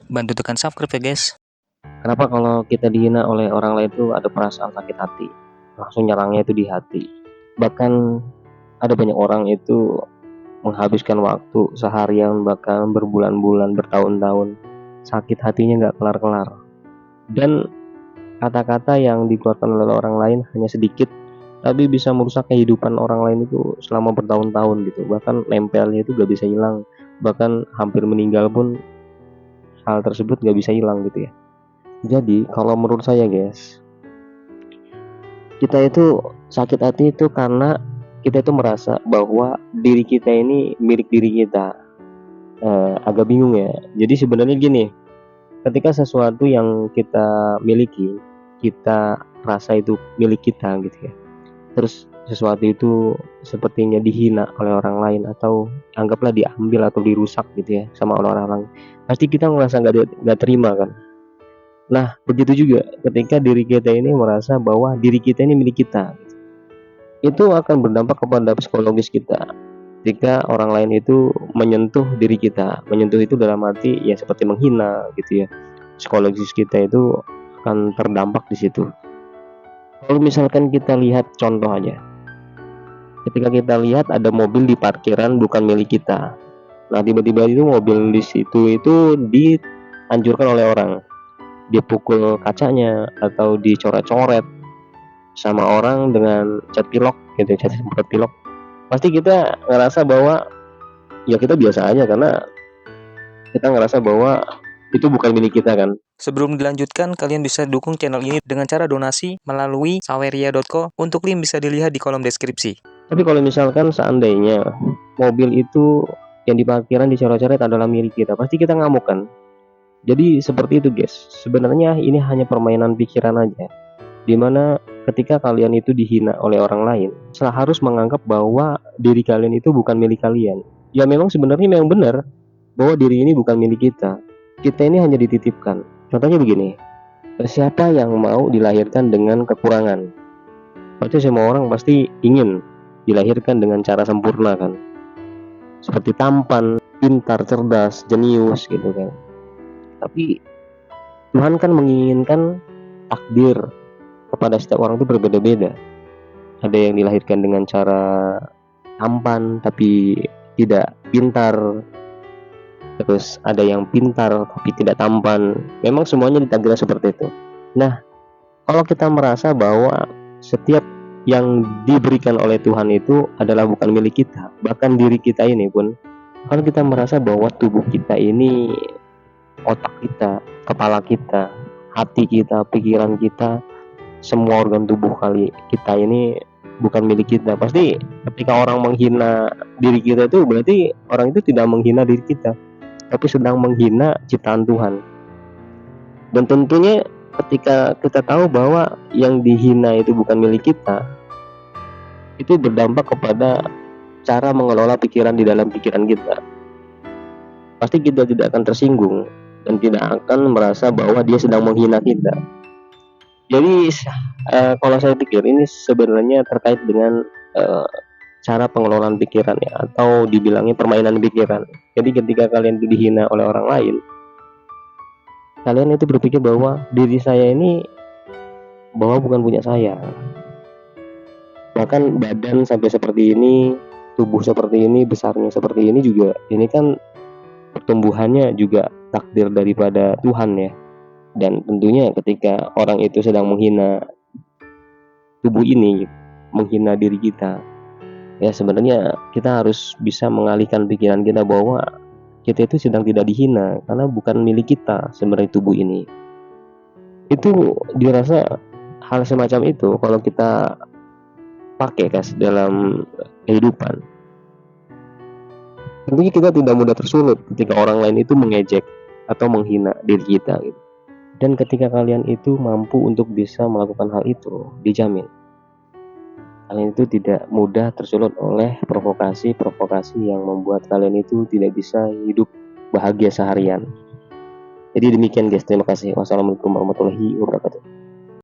Bantu tekan subscribe ya guys. Kenapa kalau kita dihina oleh orang lain itu ada perasaan sakit hati, langsung nyerangnya itu di hati. Bahkan ada banyak orang itu menghabiskan waktu seharian, bahkan berbulan-bulan, bertahun-tahun, sakit hatinya nggak kelar-kelar. Dan kata-kata yang dikeluarkan oleh orang lain hanya sedikit, tapi bisa merusak kehidupan orang lain itu selama bertahun-tahun gitu. Bahkan nempelnya itu nggak bisa hilang, bahkan hampir meninggal pun hal tersebut nggak bisa hilang gitu ya. Jadi kalau menurut saya guys, kita itu sakit hati itu karena kita itu merasa bahwa diri kita ini milik diri kita. Agak bingung ya. Jadi sebenarnya gini, ketika sesuatu yang kita miliki, kita rasa itu milik kita gitu ya. Terus sesuatu itu sepertinya dihina oleh orang lain atau anggaplah diambil atau dirusak gitu ya sama orang lain. Pasti kita ngerasa nggak terima kan. Nah, begitu juga ketika diri kita ini merasa bahwa diri kita ini milik kita. Itu akan berdampak kepada psikologis kita. Jika orang lain itu menyentuh diri kita, menyentuh itu dalam arti ya seperti menghina gitu ya. Psikologis kita itu akan terdampak di situ. Kalau misalkan kita lihat contoh aja. Ketika kita lihat ada mobil di parkiran bukan milik kita. Nah, tiba-tiba itu mobil di situ itu dihancurkan oleh orang. Dia pukul kacanya atau dicoret-coret sama orang dengan cat pilok gitu, cat semprot pilok. Pasti kita ngerasa bahwa ya kita biasa aja karena kita ngerasa bahwa itu bukan milik kita kan. Sebelum dilanjutkan, kalian bisa dukung channel ini dengan cara donasi melalui saweria.co. Untuk link bisa dilihat di kolom deskripsi. Tapi kalau misalkan seandainya mobil itu yang di parkiran dicoret-coret adalah milik kita, pasti kita ngamuk kan. Jadi seperti itu guys. Sebenarnya ini hanya permainan pikiran aja. Dimana ketika kalian itu dihina oleh orang lain, harus menganggap bahwa diri kalian itu bukan milik kalian. Ya memang sebenarnya memang benar bahwa diri ini bukan milik kita. Kita ini hanya dititipkan. Contohnya begini, siapa yang mau dilahirkan dengan kekurangan? Pasti semua orang pasti ingin dilahirkan dengan cara sempurna kan. Seperti tampan, pintar, cerdas, jenius gitu kan. Tapi Tuhan kan menginginkan takdir kepada setiap orang itu berbeda-beda. Ada yang dilahirkan dengan cara tampan tapi tidak pintar, terus ada yang pintar tapi tidak tampan. Memang semuanya ditakdirkan seperti itu. Nah, kalau kita merasa bahwa setiap yang diberikan oleh Tuhan itu adalah bukan milik kita, bahkan diri kita ini pun, kalau kita merasa bahwa tubuh kita ini, otak kita, kepala kita, hati kita, pikiran kita, semua organ tubuh kali kita ini bukan milik kita, pasti ketika orang menghina diri kita itu berarti orang itu tidak menghina diri kita, tapi sedang menghina ciptaan Tuhan. Dan tentunya ketika kita tahu bahwa yang dihina itu bukan milik kita, itu berdampak kepada cara mengelola pikiran di dalam pikiran kita. Pasti kita tidak akan tersinggung dan tidak akan merasa bahwa dia sedang menghina kita. Jadi kalau saya pikir ini sebenarnya terkait dengan cara pengelolaan pikiran ya, atau dibilangnya permainan pikiran. Jadi ketika kalian dihina oleh orang lain, kalian itu berpikir bahwa diri saya ini bahwa bukan punya saya. Bahkan badan sampai seperti ini, tubuh seperti ini, besarnya seperti ini juga, ini kan pertumbuhannya juga takdir daripada Tuhan ya. Dan tentunya ketika orang itu sedang menghina tubuh ini, menghina diri kita, ya sebenarnya kita harus bisa mengalihkan pikiran kita bahwa kita itu sedang tidak dihina karena bukan milik kita sebenarnya tubuh ini. Itu dirasa hal semacam itu kalau kita pakai kas dalam kehidupan, tentunya kita tidak mudah tersulut ketika orang lain itu mengejek atau menghina diri kita gitu. Dan ketika kalian itu mampu untuk bisa melakukan hal itu, dijamin kalian itu tidak mudah tersulut oleh provokasi yang membuat kalian itu tidak bisa hidup bahagia seharian. Jadi demikian guys, terima kasih. Wassalamualaikum warahmatullahi wabarakatuh.